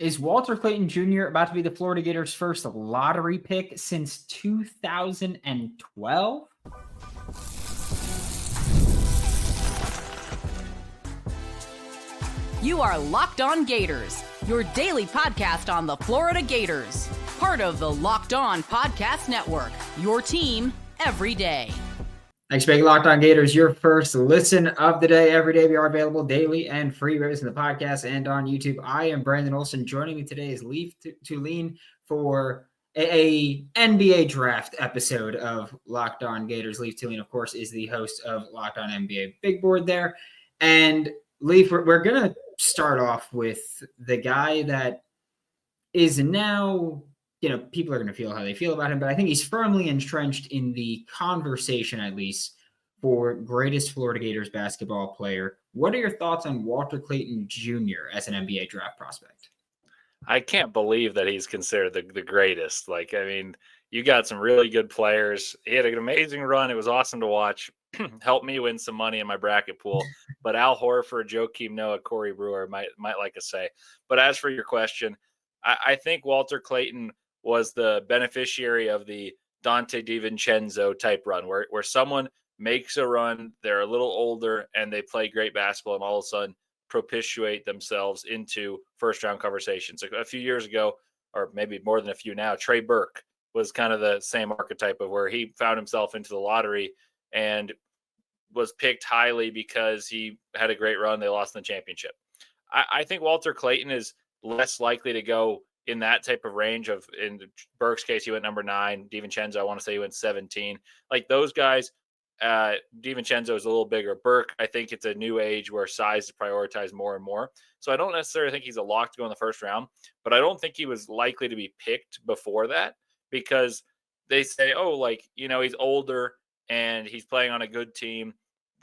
Is Walter Clayton Jr. about to be the Florida Gators' first lottery pick since 2012? You are Locked On Gators, your daily podcast on the Florida Gators. Part of the Locked On Podcast Network, your team every day. Thanks for making Locked On Gators your first listen of the day. Every day we are available daily and free ways in the podcast and on YouTube. I am Brandon Olsen. Joining me today is Leif Thulin for a NBA draft episode of Locked On Gators. Leif Thulin, of course, is the host of Locked On NBA Big Board there. And Leif, we're going to start off with the guy that is now, people are going to feel how they feel about him, but I think he's firmly entrenched in the conversation, at least, for greatest Florida Gators basketball player. What are your thoughts on Walter Clayton Jr. as an NBA draft prospect? I can't believe that he's considered the greatest. You got some really good players. He had an amazing run. It was awesome to watch. Helped me win some money in my bracket pool. But Al Horford, Joakim Noah, Corey Brewer might like a say. But as for your question, I think Walter Clayton was the beneficiary of the Dante DiVincenzo type run where someone makes a run, they're a little older, and they play great basketball, and all of a sudden propitiate themselves into first-round conversations. A few years ago, or maybe more than a few now, Trey Burke was kind of the same archetype of where he found himself into the lottery and was picked highly because he had a great run. They lost in the championship. I think Walter Clayton is less likely to go in that type of range of, in Burke's case, he went number 9. DiVincenzo, I want to say he went 17. Like those guys, DiVincenzo is a little bigger. Burke, I think it's a new age where size is prioritized more and more. So I don't necessarily think he's a lock to go in the first round, but I don't think he was likely to be picked before that because they say, he's older and he's playing on a good team.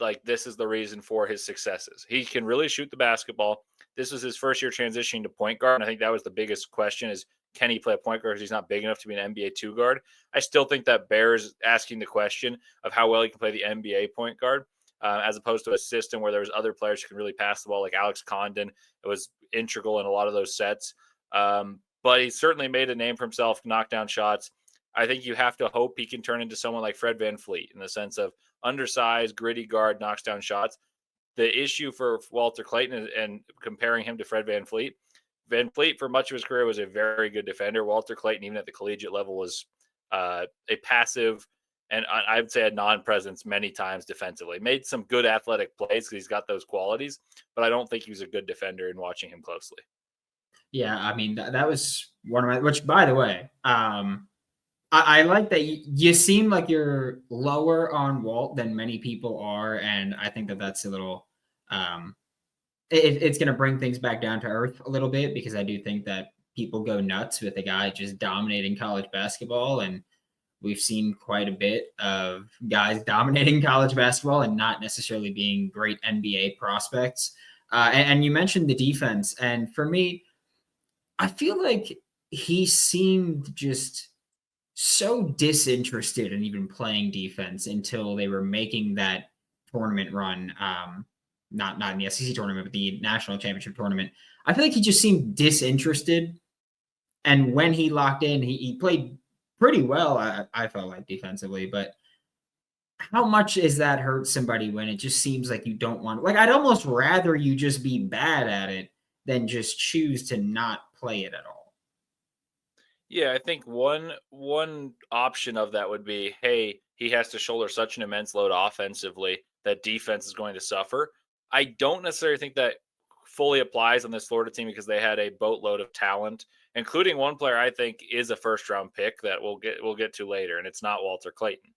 Like this is the reason for his successes. He can really shoot the basketball. This was his first year transitioning to point guard. And I think that was the biggest question is, can he play a point guard because he's not big enough to be an NBA 2 guard? I still think that bears asking the question of how well he can play the NBA point guard as opposed to a system where there's other players who can really pass the ball, like Alex Condon. It was integral in a lot of those sets. But he certainly made a name for himself, knock down shots. I think you have to hope he can turn into someone like Fred VanVleet in the sense of undersized, gritty guard, knocks down shots. The issue for Walter Clayton and comparing him to Fred VanVleet, for much of his career was a very good defender. Walter Clayton, even at the collegiate level, was a passive and I would say a non-presence many times defensively. Made some good athletic plays because he's got those qualities, but I don't think he was a good defender in watching him closely. Yeah, I mean, that was one of my, which by the way, I like that you seem like you're lower on Walt than many people are, and I think that that's a little, it's going to bring things back down to earth a little bit because I do think that people go nuts with a guy just dominating college basketball, and we've seen quite a bit of guys dominating college basketball and not necessarily being great NBA prospects. And you mentioned the defense, and for me, I feel like he seemed just so disinterested in even playing defense until they were making that tournament run. Not in the SEC tournament, but the national championship tournament. I feel like he just seemed disinterested. And when he locked in, he played pretty well, I felt like defensively. But how much is that hurt somebody when it just seems like you don't want, like, I'd almost rather you just be bad at it than just choose to not play it at all. Yeah, I think one option of that would be, hey, he has to shoulder such an immense load offensively that defense is going to suffer. I don't necessarily think that fully applies on this Florida team because they had a boatload of talent, including one player I think is a first-round pick that we'll get to later, and it's not Walter Clayton.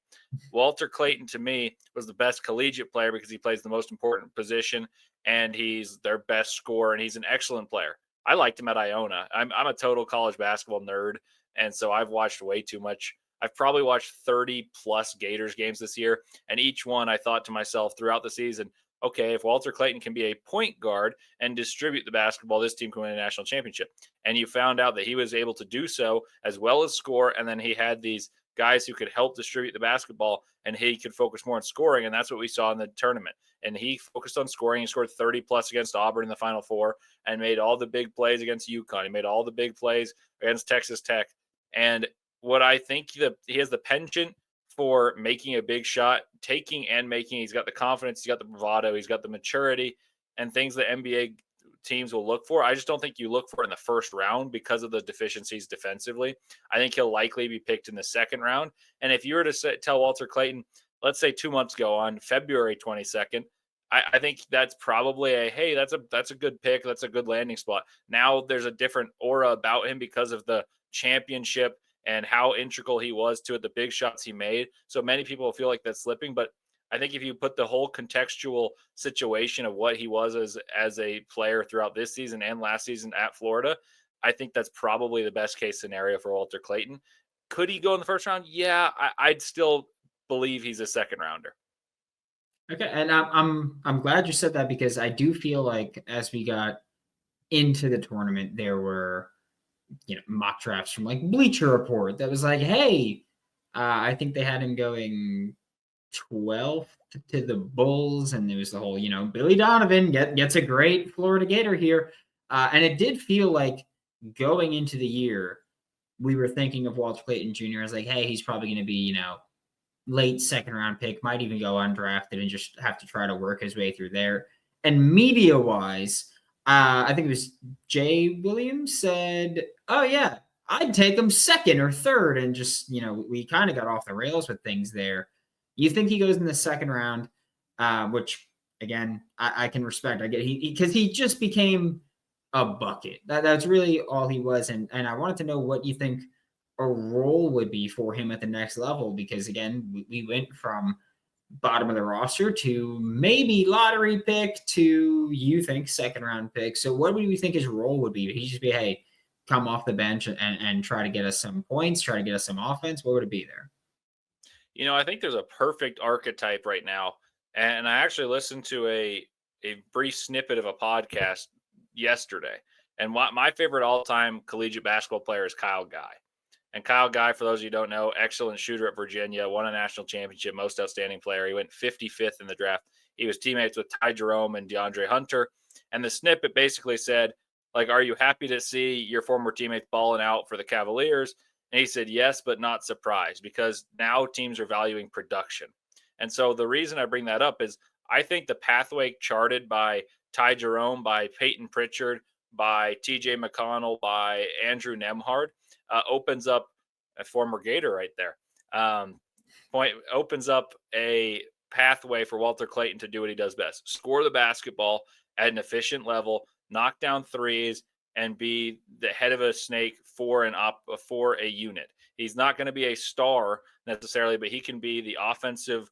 Walter Clayton, to me, was the best collegiate player because he plays the most important position, and he's their best scorer, and he's an excellent player. I liked him at Iona. I'm a total college basketball nerd, and so I've watched way too much. I've probably watched 30-plus Gators games this year, and each one I thought to myself throughout the season, okay, if Walter Clayton can be a point guard and distribute the basketball, this team can win a national championship. And you found out that he was able to do so as well as score, and then he had these guys who could help distribute the basketball, and he could focus more on scoring. And that's what we saw in the tournament. And he focused on scoring. He scored 30 plus against Auburn in the Final Four and made all the big plays against UConn. He made all the big plays against Texas Tech. And what I think that he has the penchant for making a big shot, taking and making. He's got the confidence, he's got the bravado, he's got the maturity, and things that NBA teams will look for. I just don't think you look for it in the first round because of the deficiencies defensively. I think he'll likely be picked in the second round. And if you were to tell Walter Clayton, let's say 2 months ago on February 22nd, I think that's probably hey, that's a good pick. That's a good landing spot. Now there's a different aura about him because of the championship and how integral he was to it, the big shots he made. So many people feel like that's slipping, but I think if you put the whole contextual situation of what he was as a player throughout this season and last season at Florida, I think that's probably the best case scenario for Walter Clayton. Could he go in the first round? Yeah, I'd still believe he's a second rounder. Okay, and I'm glad you said that, because I do feel like as we got into the tournament, there were mock drafts from like Bleacher Report that was like, hey, I think they had him going 12th to the Bulls, and there was the whole, Billy Donovan gets a great Florida Gator here. And it did feel like going into the year, we were thinking of Walter Clayton Jr. as like, hey, he's probably going to be, late second round pick, might even go undrafted and just have to try to work his way through there. And media wise, I think it was Jay Williams said, oh yeah, I'd take him second or third. And just, we kind of got off the rails with things there. You think he goes in the second round, which again, I can respect. I get because he just became a bucket. That's really all he was. And I wanted to know what you think a role would be for him at the next level, because again, we went from bottom of the roster to maybe lottery pick to, you think, second round pick. So what would you think his role would be? Would he just be, hey, come off the bench and try to get us some points, try to get us some offense? What would it be there? I think there's a perfect archetype right now. And I actually listened to a brief snippet of a podcast yesterday. And my favorite all-time collegiate basketball player is Kyle Guy. And Kyle Guy, for those of you who don't know, excellent shooter at Virginia, won a national championship, most outstanding player. He went 55th in the draft. He was teammates with Ty Jerome and DeAndre Hunter. And the snippet basically said, like, are you happy to see your former teammates balling out for the Cavaliers? And he said, yes, but not surprised, because now teams are valuing production. And so the reason I bring that up is I think the pathway charted by Ty Jerome, by Peyton Pritchard, by TJ McConnell, by Andrew Nembhard, opens up a former Gator right there. Opens up a pathway for Walter Clayton to do what he does best: score the basketball at an efficient level, knock down threes, and be the head of a snake for a unit. He's not going to be a star necessarily, but he can be the offensive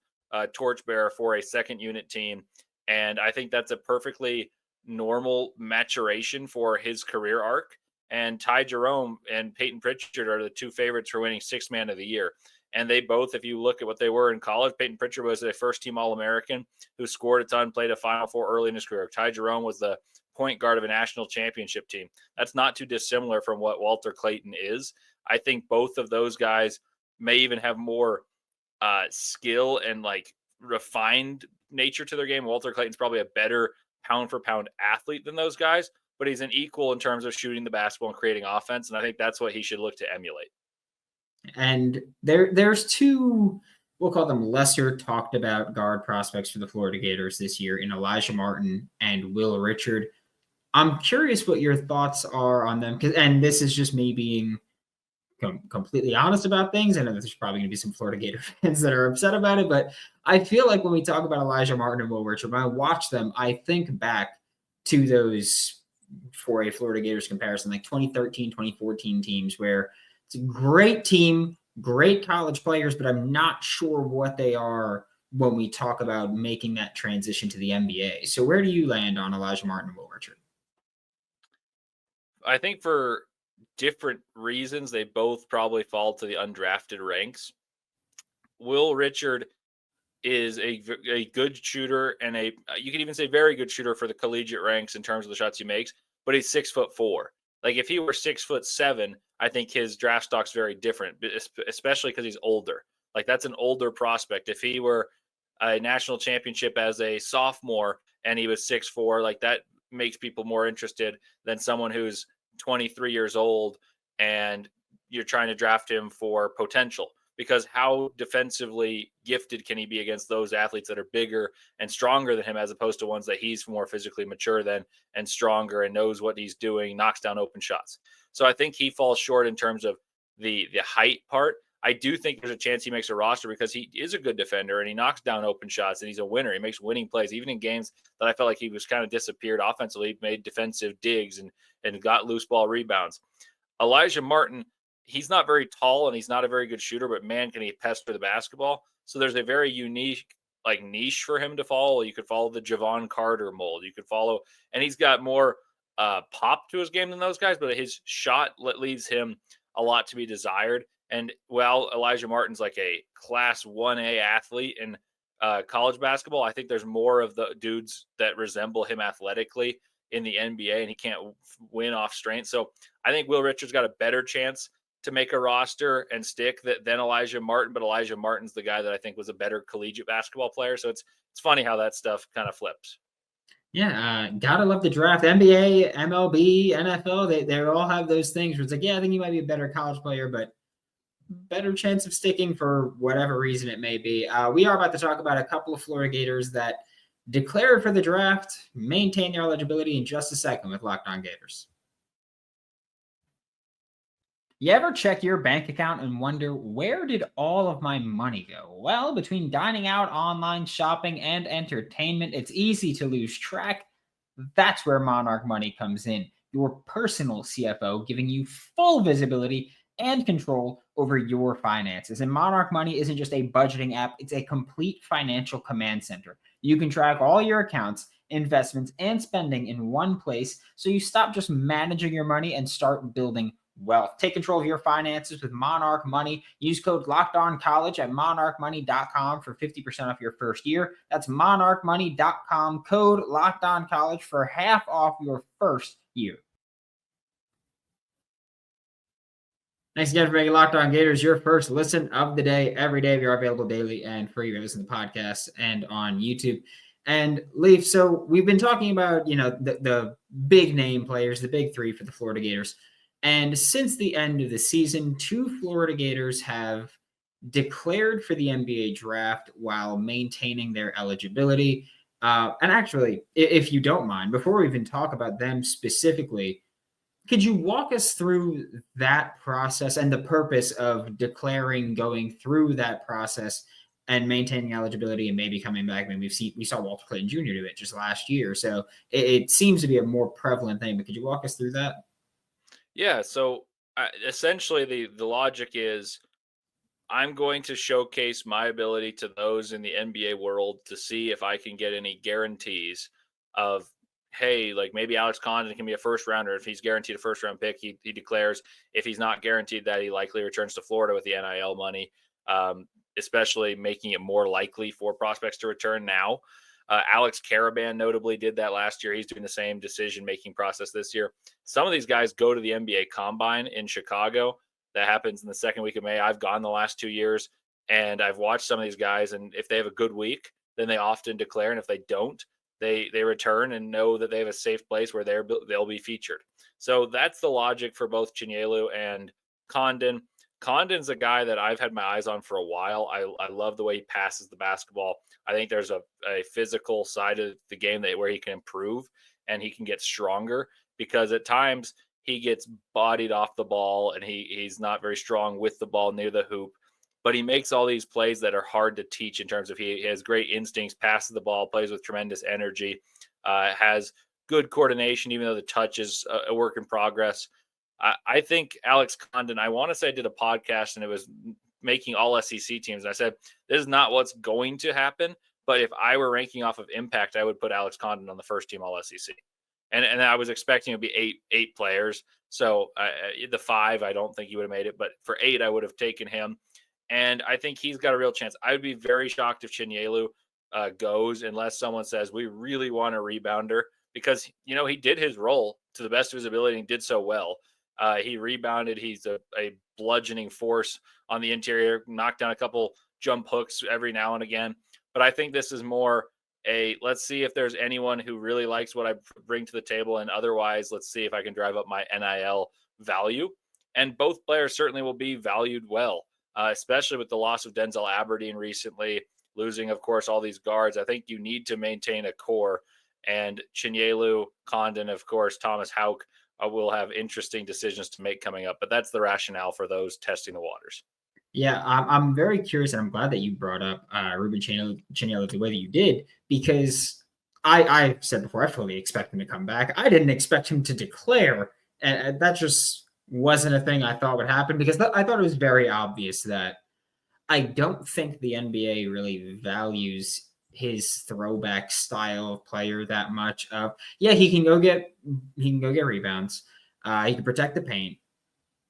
torchbearer for a second unit team. And I think that's a perfectly normal maturation for his career arc. And Ty Jerome and Peyton Pritchard are the two favorites for winning Sixth Man of the Year. And they both, if you look at what they were in college, Peyton Pritchard was a first-team All-American who scored a ton, played a Final Four early in his career. Ty Jerome was the point guard of a national championship team. That's not too dissimilar from what Walter Clayton is. I think both of those guys may even have more skill and like refined nature to their game. Walter Clayton's probably a better pound-for-pound athlete than those guys, but he's an equal in terms of shooting the basketball and creating offense. And I think that's what he should look to emulate. And there's two, we'll call them lesser talked about guard prospects for the Florida Gators this year in Alijah Martin and Will Richard. I'm curious what your thoughts are on them, and this is just me being completely honest about things. I know there's probably going to be some Florida Gator fans that are upset about it, but I feel like when we talk about Alijah Martin and Will Richard, when I watch them, I think back to those, for a Florida Gators comparison, like 2013, 2014 teams, where it's a great team, great college players, but I'm not sure what they are when we talk about making that transition to the NBA. So where do you land on Alijah Martin and Will Richard? I think for different reasons, they both probably fall to the undrafted ranks. Will Richard is a good shooter and you could even say very good shooter for the collegiate ranks in terms of the shots he makes, but he's 6'4". Like if he were 6'7", I think his draft stock's very different, especially because he's older. Like that's an older prospect. If he were a national championship as a sophomore and he was 6'4", like that makes people more interested than someone who's 23 years old and you're trying to draft him for potential. Because how defensively gifted can he be against those athletes that are bigger and stronger than him, as opposed to ones that he's more physically mature than and stronger and knows what he's doing, knocks down open shots. So I think he falls short in terms of the height part. I do think there's a chance he makes a roster because he is a good defender and he knocks down open shots and he's a winner. He makes winning plays, even in games that I felt like he was kind of disappeared offensively. He made defensive digs and got loose ball rebounds. Alijah Martin, he's not very tall and he's not a very good shooter, but man, can he pester the basketball. So there's a very unique like niche for him to follow. You could follow the Javon Carter mold. You could follow, and he's got more pop to his game than those guys, but his shot leaves him a lot to be desired. And while Alijah Martin's like a class 1A athlete in college basketball, I think there's more of the dudes that resemble him athletically in the NBA, and he can't win off strength. So I think Will Richards got a better chance to make a roster and stick than Alijah Martin, but Alijah Martin's the guy that I think was a better collegiate basketball player. So it's funny how that stuff kind of flips. Yeah, gotta love the draft. NBA, MLB, NFL, they all have those things where it's like, yeah, I think you might be a better college player, but better chance of sticking for whatever reason it may be. We are about to talk about a couple of Florida Gators that declared for the draft, maintain their eligibility in just a second with Locked On Gators. You ever check your bank account and wonder, where did all of my money go? Well, between dining out, online shopping, and entertainment, it's easy to lose track. That's where Monarch Money comes in, your personal CFO, giving you full visibility and control over your finances. And Monarch Money isn't just a budgeting app, it's a complete financial command center. You can track all your accounts, investments, and spending in one place, so you stop just managing your money and start building wealth. Take control of your finances with Monarch Money. Use code LOCKEDONCollege at monarchmoney.com for 50% off your first year. That's monarchmoney.com, code LOCKEDONCollege for half off your first year. Thanks again for making Locked On Gators your first listen of the day. Every day we are available daily and free. You listen to podcasts and on YouTube. And Leif, so we've been talking about, the big name players, the big three for the Florida Gators. And since the end of the season, 2 Florida Gators have declared for the NBA draft while maintaining their eligibility. And actually, if you don't mind, before we even talk about them specifically, could you walk us through that process and the purpose of declaring, going through that process and maintaining eligibility and maybe coming back? I mean, we saw Walter Clayton Jr. do it just last year. So it seems to be a more prevalent thing, but could you walk us through that? Yeah, so essentially the logic is I'm going to showcase my ability to those in the NBA world to see if I can get any guarantees of, hey, like maybe Alex Condon can be a first rounder. If he's guaranteed a first round pick, he declares. If he's not guaranteed that, he likely returns to Florida with the NIL money, especially making it more likely for prospects to return now. Alex Caravan notably did that last year. He's doing the same decision-making process this year. Some of these guys go to the NBA Combine in Chicago. That happens in the second week of May. I've gone the last 2 years, and I've watched some of these guys, and if they have a good week, then they often declare, and if they don't, they return and know that they have a safe place where they'll be featured. So that's the logic for both Chinyelu and Condon. Condon's a guy that I've had my eyes on for a while. I love the way he passes the basketball. I think there's a physical side of the game where he can improve and he can get stronger, because at times he gets bodied off the ball and he's not very strong with the ball near the hoop. But he makes all these plays that are hard to teach in terms of he has great instincts, passes the ball, plays with tremendous energy, has good coordination, even though the touch is a work in progress. I think Alex Condon, I want to say I did a podcast and it was making all SEC teams. And I said, this is not what's going to happen. But if I were ranking off of impact, I would put Alex Condon on the first team all SEC. And I was expecting it to be eight players. So the 5, I don't think he would have made it. But for 8, I would have taken him. And I think he's got a real chance. I would be very shocked if Chinyelu goes, unless someone says, we really want a rebounder. because, he did his role to the best of his ability and did so well. He rebounded. He's a bludgeoning force on the interior, knocked down a couple jump hooks every now and again. But I think this is more let's see if there's anyone who really likes what I bring to the table. And otherwise, let's see if I can drive up my NIL value. And both players certainly will be valued well, especially with the loss of Denzel Aberdeen recently, losing, of course, all these guards. I think you need to maintain a core. And Chinyelu, Condon, of course, Thomas Haugh will have interesting decisions to make coming up. But that's the rationale for those testing the waters. Yeah, I'm very curious, and I'm glad that you brought up Ruben Chinyelu the way that you did, because I said before, I fully expect him to come back. I didn't expect him to declare, and that just wasn't a thing I thought would happen, because I thought it was very obvious that I don't think the NBA really values his throwback style of player that much. Yeah, he can go get rebounds. He can protect the paint.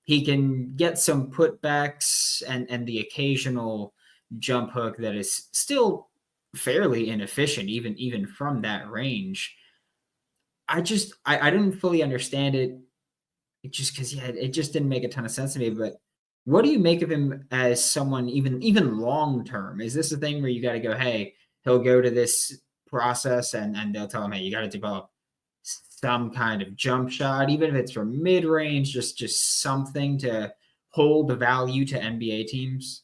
He can get some putbacks and the occasional jump hook that is still fairly inefficient, even from that range. I didn't fully understand it, just because it just didn't make a ton of sense to me. But what do you make of him as someone even long term? Is this a thing where you got to go, hey, he'll go to this process and they'll tell him, hey, you got to develop some kind of jump shot, even if it's from mid range, just something to hold the value to NBA teams?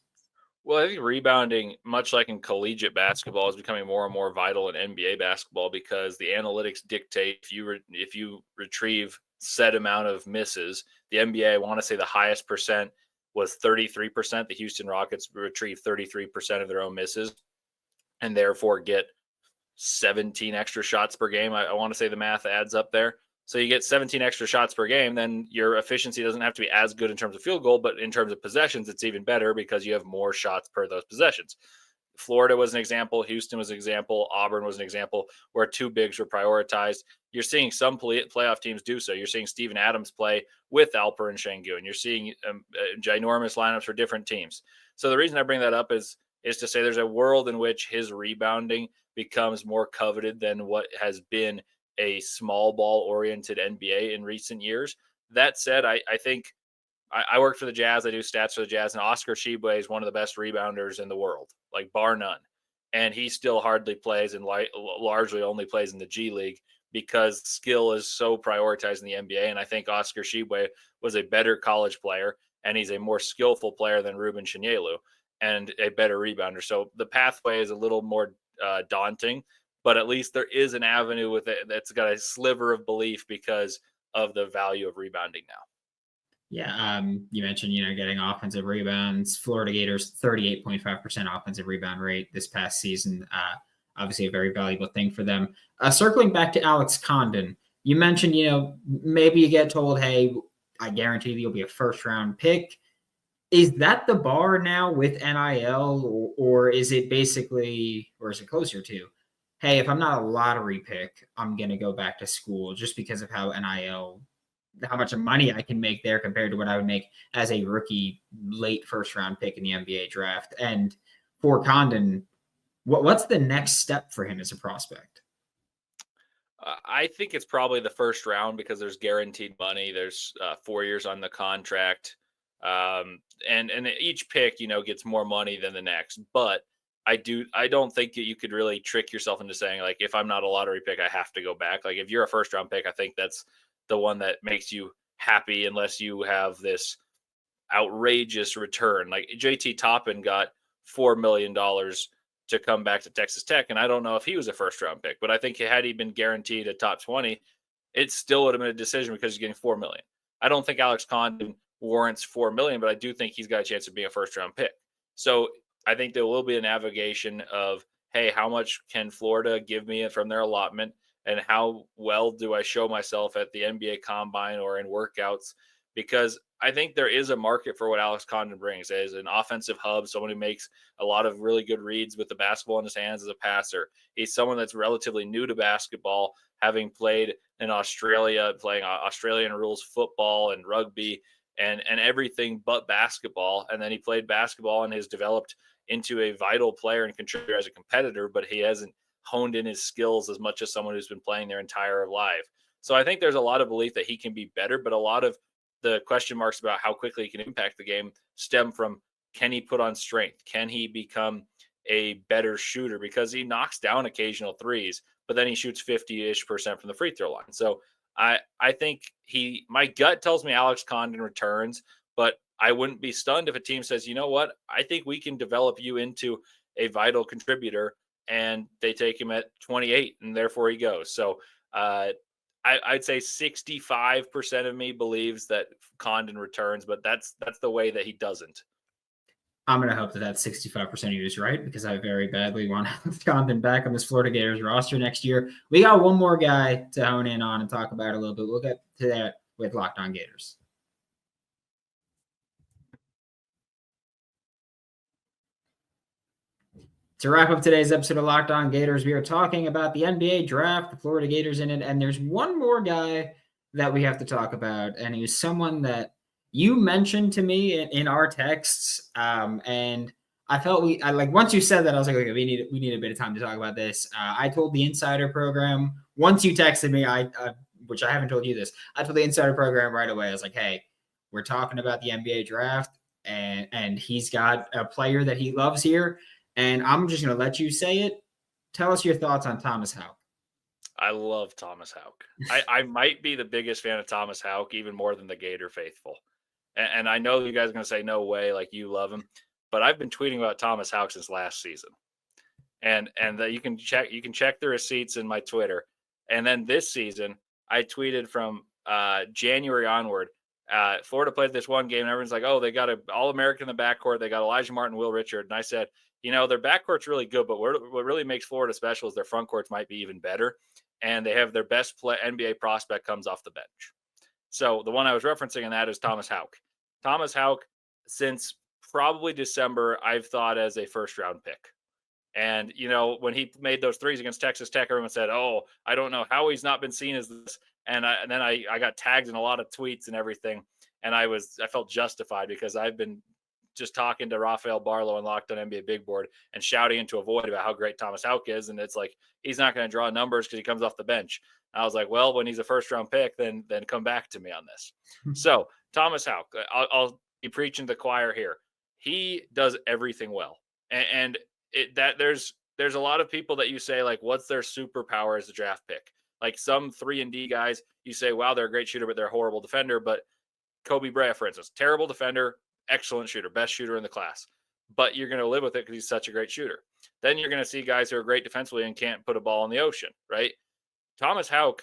Well, I think rebounding, much like in collegiate basketball, is becoming more and more vital in NBA basketball, because the analytics dictate if you retrieve set amount of misses. The NBA, I want to say the highest percent was 33%. The Houston Rockets retrieve 33% of their own misses and therefore get 17 extra shots per game. I want to say the math adds up there. So you get 17 extra shots per game, then your efficiency doesn't have to be as good in terms of field goal, but in terms of possessions, it's even better because you have more shots per those possessions. Florida was an example. Houston was an example. Auburn was an example where two bigs were prioritized. You're seeing some playoff teams do so. You're seeing Steven Adams play with Alper and Şengün, and you're seeing ginormous lineups for different teams. So the reason I bring that up is to say there's a world in which his rebounding becomes more coveted than what has been a small ball oriented NBA in recent years. That said, I think I work for the Jazz. I do stats for the Jazz, and Oscar Tshiebwe is one of the best rebounders in the world, like bar none. And he still hardly plays and largely only plays in the G League because skill is so prioritized in the NBA. And I think Oscar Tshiebwe was a better college player, and he's a more skillful player than Ruben Chinyelu and a better rebounder. So the pathway is a little more daunting, but at least there is an avenue with it that's got a sliver of belief because of the value of rebounding now. Yeah, you mentioned, getting offensive rebounds. Florida Gators 38.5% offensive rebound rate this past season. Obviously a very valuable thing for them. Circling back to Alex Condon, you mentioned, maybe you get told, hey, I guarantee you'll be a first round pick. Is that the bar now with NIL, or is it basically, or is it closer to, hey, if I'm not a lottery pick, I'm going to go back to school just because of how much money I can make there compared to what I would make as a rookie late first round pick in the NBA draft? And for Condon, what's the next step for him as a prospect? I think it's probably the first round because there's guaranteed money. There's 4 years on the contract. And each pick, gets more money than the next. But I don't think that you could really trick yourself into saying, like, if I'm not a lottery pick, I have to go back. Like, if you're a first round pick, I think that's the one that makes you happy unless you have this outrageous return. Like JT Toppin got $4 million to come back to Texas Tech. And I don't know if he was a first round pick, but I think had he been guaranteed a top 20, it still would have been a decision because he's getting $4 million. I don't think Alex Condon warrants $4 million, but I do think he's got a chance of being a first round pick. So I think there will be a navigation of, hey, how much can Florida give me from their allotment? And how well do I show myself at the NBA Combine or in workouts? Because I think there is a market for what Alex Condon brings as an offensive hub, someone who makes a lot of really good reads with the basketball in his hands as a passer. He's someone that's relatively new to basketball, having played in Australia, playing Australian rules football and rugby and everything but basketball. And then he played basketball and has developed into a vital player and contributor as a competitor, but he hasn't honed in his skills as much as someone who's been playing their entire life. So I think there's a lot of belief that he can be better, but a lot of the question marks about how quickly he can impact the game stem from, can he put on strength? Can he become a better shooter? Because he knocks down occasional threes, but then he shoots 50-ish% from the free throw line. So I think my gut tells me Alex Condon returns, but I wouldn't be stunned if a team says, you know what, I think we can develop you into a vital contributor, and they take him at 28 and therefore he goes. So I'd say 65% of me believes that Condon returns, but that's the way that he doesn't. I'm going to hope that 65% of you is right, because I very badly want Condon back on this Florida Gators roster next year. We got one more guy to hone in on and talk about a little bit. We'll get to that with Locked On Gators. To wrap up today's episode of Locked On Gators, we are talking about the NBA draft, the Florida Gators in it, and there's one more guy that we have to talk about, and he's someone that you mentioned to me in our texts, and I felt once you said that, I was like, okay, we need a bit of time to talk about this. I told the Insider program once you texted me, which I haven't told you this. I told the Insider program right away. I was like, hey, we're talking about the NBA draft, and he's got a player that he loves here, and I'm just going to let you say it. Tell us your thoughts on Thomas Haugh. I love Thomas Haugh. I might be the biggest fan of Thomas Haugh, even more than the Gator faithful. And I know you guys are going to say, no way, like you love him. But I've been tweeting about Thomas Haugh since last season. And that you can check the receipts in my Twitter. And then this season, I tweeted from January onward. Florida played this one game, and everyone's like, oh, they got an All-American in the backcourt. They got Alijah Martin, Will Richard. And I said, their backcourt's really good, but what really makes Florida special is their front courts might be even better. And they have their best NBA prospect comes off the bench. So the one I was referencing in that is Thomas Haugh. Thomas Haugh, since probably December, I've thought as a first-round pick. And, when he made those threes against Texas Tech, everyone said, oh, I don't know how he's not been seen as this. And then I got tagged in a lot of tweets and everything. And I felt justified, because I've been just talking to Rafael Barlow and Locked On NBA Big Board and shouting into a void about how great Thomas Haugh is. And it's like, he's not going to draw numbers because he comes off the bench. And I was like, well, when he's a first-round pick, then come back to me on this. So Thomas Haugh, I'll be preaching to the choir here. He does everything well. And there's a lot of people that you say, like, what's their superpower as a draft pick? Like some 3-and-D guys, you say, wow, they're a great shooter, but they're a horrible defender. But Kobe Bryant, for instance, terrible defender, excellent shooter, best shooter in the class. But you're going to live with it because he's such a great shooter. Then you're going to see guys who are great defensively and can't put a ball in the ocean, right? Thomas Haugh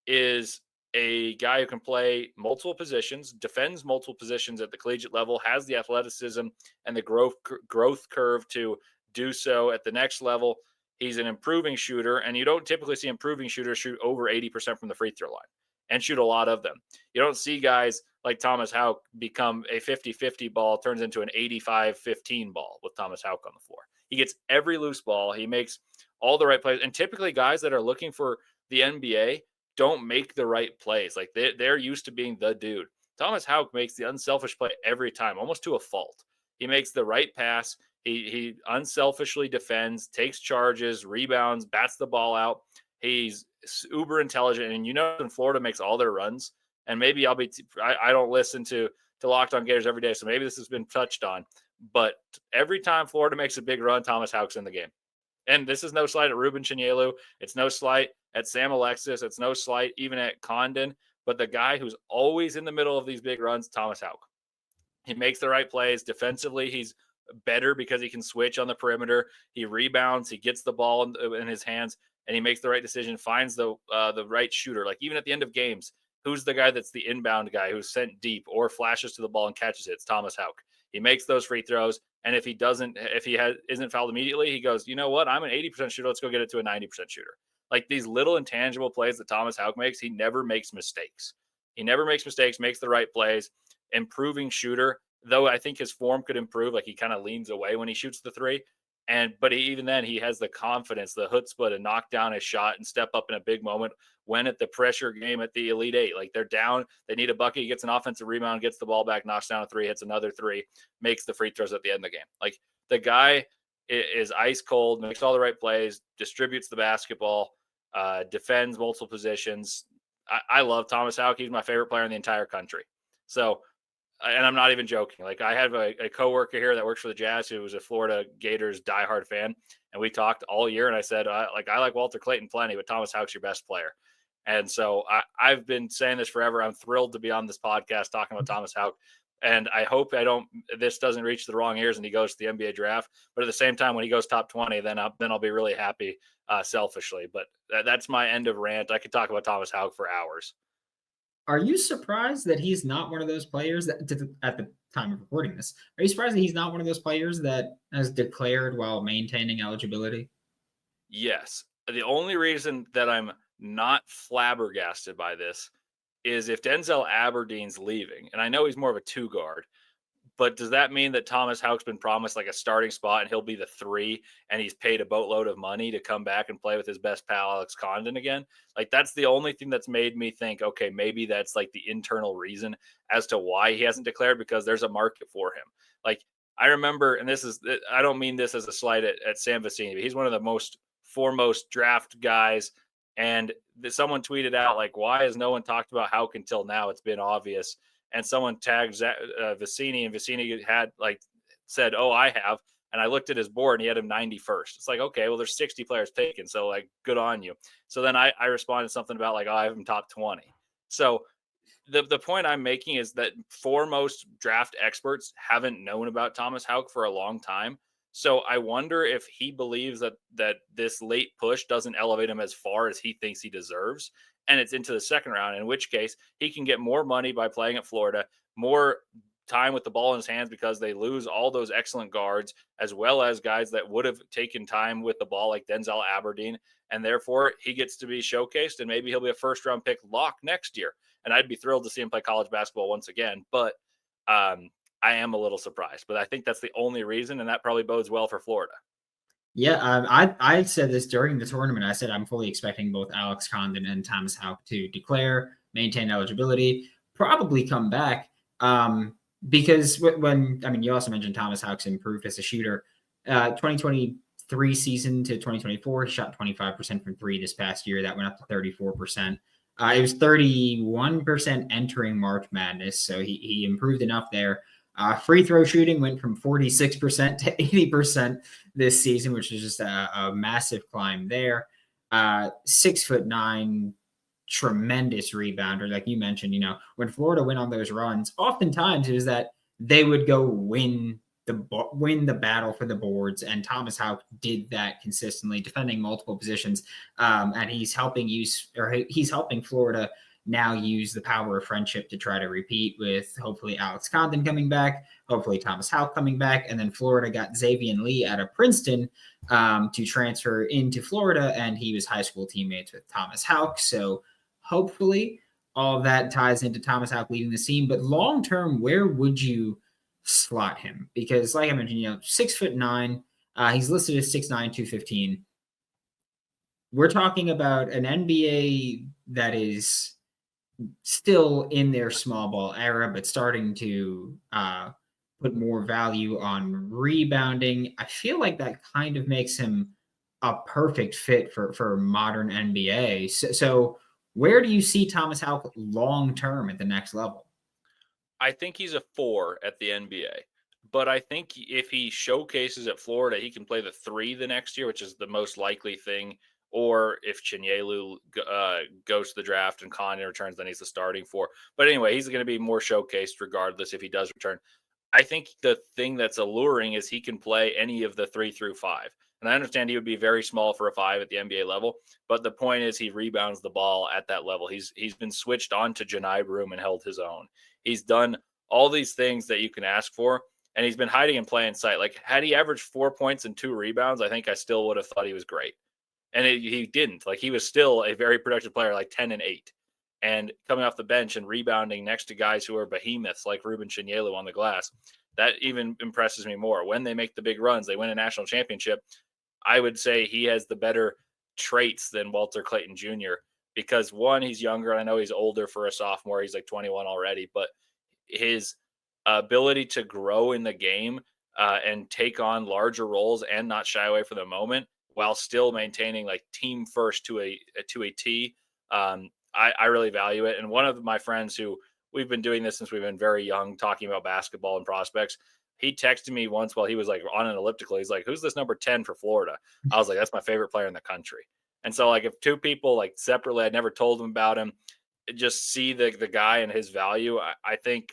is a guy who can play multiple positions, defends multiple positions at the collegiate level, has the athleticism and the growth curve to do so at the next level. He's an improving shooter, and you don't typically see improving shooters shoot over 80% from the free throw line and shoot a lot of them. You don't see guys like Thomas Haugh become a 50-50 ball turns into an 85-15 ball with Thomas Haugh on the floor. He gets every loose ball. He makes all the right plays. And typically guys that are looking for the NBA don't make the right plays. Like they're used to being the dude. Thomas Haugh makes the unselfish play every time, almost to a fault. He makes the right pass. He unselfishly defends, takes charges, rebounds, bats the ball out. He's uber intelligent. And when Florida makes all their runs, and maybe I don't listen to Locked On Gators every day, so maybe this has been touched on, but every time Florida makes a big run, Thomas Haugh's in the game. And this is no slight at Ruben Chinyelu. It's no slight at Sam Alexis. It's no slight even at Condon. But the guy who's always in the middle of these big runs, Thomas Haugh. He makes the right plays. Defensively, he's better because he can switch on the perimeter. He rebounds. He gets the ball in his hands, and he makes the right decision, finds the right shooter. Like even at the end of games, who's the guy that's the inbound guy who's sent deep or flashes to the ball and catches it? It's Thomas Haugh. He makes those free throws. And if he isn't fouled immediately, he goes, you know what? I'm an 80% shooter. Let's go get it to a 90% shooter. Like these little intangible plays that Thomas Haugh makes, he never makes mistakes. Makes the right plays, improving shooter, though I think his form could improve. Like he kind of leans away when he shoots the three. But even then he has the confidence, the chutzpah to knock down a shot and step up in a big moment when at the pressure game at the Elite Eight. Like they're down, they need a bucket, he gets an offensive rebound, gets the ball back, knocks down a three, hits another three, makes the free throws at the end of the game. Like the guy is ice cold, makes all the right plays, distributes the basketball, defends multiple positions. I love Thomas Haugh. He's my favorite player in the entire country. So, and I'm not even joking. Like, I have a coworker here that works for the Jazz who was a Florida Gators diehard fan, and we talked all year. And I said, I like Walter Clayton plenty, but Thomas Haugh's your best player. And so I've been saying this forever. I'm thrilled to be on this podcast talking about Thomas Haugh. And I hope this doesn't reach the wrong ears and he goes to the NBA draft. But at the same time, when he goes top 20, then I'll be really happy selfishly. But that's my end of rant. I could talk about Thomas Haugh for hours. Are you surprised that he's not one of those players that, at the time of recording this, are you surprised that he's not one of those players that has declared while maintaining eligibility? Yes. The only reason that I'm not flabbergasted by this is if Denzel Aberdeen's leaving, and I know he's more of a 2 guard, but does that mean that Thomas Haugh's been promised like a starting spot and he'll be the 3 and he's paid a boatload of money to come back and play with his best pal, Alex Condon again? Like, that's the only thing that's made me think, okay, maybe that's like the internal reason as to why he hasn't declared, because there's a market for him. Like, I remember, and I don't mean this as a slight at Sam Vecini, but he's one of the most foremost draft guys. And someone tweeted out, like, why has no one talked about Haugh until now? It's been obvious. And someone tagged Vecini, and Vecini had said, oh, I have. And I looked at his board and he had him 91st. It's like, okay, well, there's 60 players taken. So, like, good on you. So then I responded something about, like, oh, I have him top 20. So the point I'm making is that foremost draft experts haven't known about Thomas Haugh for a long time. So I wonder if he believes that this late push doesn't elevate him as far as he thinks he deserves, and it's into the second round, in which case he can get more money by playing at Florida, more time with the ball in his hands because they lose all those excellent guards, as well as guys that would have taken time with the ball like Denzel Aberdeen, and therefore he gets to be showcased, and maybe he'll be a first-round pick lock next year. And I'd be thrilled to see him play college basketball once again, but I am a little surprised, but I think that's the only reason, and that probably bodes well for Florida. Yeah, I said this during the tournament. I said I'm fully expecting both Alex Condon and Thomas Haugh to declare, maintain eligibility, probably come back. Because you also mentioned Thomas Haugh's improved as a shooter. 2023 season to 2024, he shot 25% from 3 this past year. That went up to 34%. It was 31% entering March Madness, so he improved enough there. Free throw shooting went from 46% to 80% this season, which is just a massive climb there. 6'9", tremendous rebounder. Like you mentioned, when Florida went on those runs, oftentimes it was that they would go win the battle for the boards, and Thomas Haugh did that consistently, defending multiple positions. And he's helping Florida now use the power of friendship to try to repeat, with hopefully Alex Condon coming back, hopefully Thomas Haugh coming back. And then Florida got Xavier Lee out of Princeton to transfer into Florida, and he was high school teammates with Thomas Haugh. So hopefully all of that ties into Thomas Haugh leading the team. But long term, where would you slot him? Because like I mentioned, 6'9", he's listed as 6'9", 215. We're talking about an NBA that is still in their small ball era, but starting to put more value on rebounding. I feel like that kind of makes him a perfect fit for modern NBA. So where do you see Thomas Haugh long term at the next level? I think he's a 4 at the NBA, but I think if he showcases at Florida, he can play the 3 the next year, which is the most likely thing. Or if Chinyelu goes to the draft and Condon returns, then he's the starting 4. But anyway, he's going to be more showcased regardless if he does return. I think the thing that's alluring is he can play any of the 3 through 5. And I understand he would be very small for a 5 at the NBA level, but the point is he rebounds the ball at that level. He's been switched on to Janai Broom and held his own. He's done all these things that you can ask for, and he's been hiding in plain sight. Like, had he averaged 4 points and 2 rebounds, I think I still would have thought he was great. And he didn't. Like, he was still a very productive player, like 10 and 8. And coming off the bench and rebounding next to guys who are behemoths like Ruben Chinyelu on the glass, that even impresses me more. When they make the big runs, they win a national championship, I would say he has the better traits than Walter Clayton Jr. because, one, he's younger. I know he's older for a sophomore. He's like 21 already. But his ability to grow in the game and take on larger roles and not shy away from the moment while still maintaining like team first to a T. I really value it. And one of my friends who we've been doing this since we've been very young, talking about basketball and prospects. He texted me once while he was like on an elliptical. He's like, "Who's this number 10 for Florida?" I was like, "That's my favorite player in the country." And so like if two people like separately, I'd never told them about him, just see the guy and his value. I think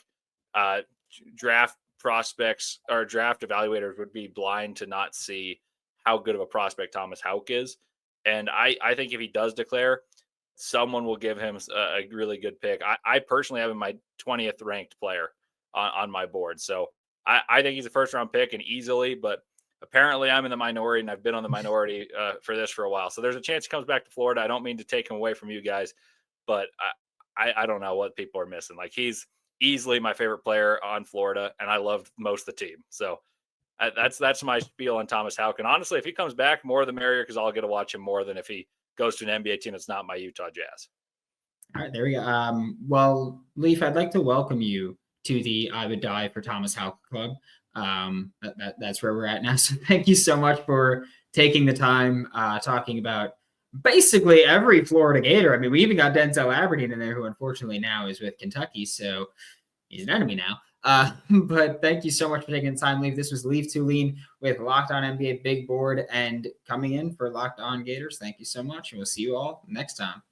draft prospects or draft evaluators would be blind to not see how good of a prospect Thomas Haugh is. And I think if he does declare, someone will give him a really good pick. I personally have him my 20th ranked player on my board. So I think he's a first round pick and easily, but apparently I'm in the minority and I've been on the minority for this for a while. So there's a chance he comes back to Florida. I don't mean to take him away from you guys, but I don't know what people are missing. Like he's easily my favorite player on Florida and I love most of the team. So that's my spiel on Thomas Haugh. And honestly, if he comes back, more the merrier, because I'll get to watch him more than if he goes to an NBA team that's not my Utah Jazz. All right, there we go. Well, Leif, I'd like to welcome you to the I Would Die for Thomas Haugh Club. That's where we're at now. So thank you so much for taking the time talking about basically every Florida Gator. I mean, we even got Denzel Aberdeen in there, who unfortunately now is with Kentucky, so he's an enemy now. But thank you so much for taking the time, Leif. This was Leif Thulin with Locked On NBA Big Board, and coming in for Locked On Gators. Thank you so much, and we'll see you all next time.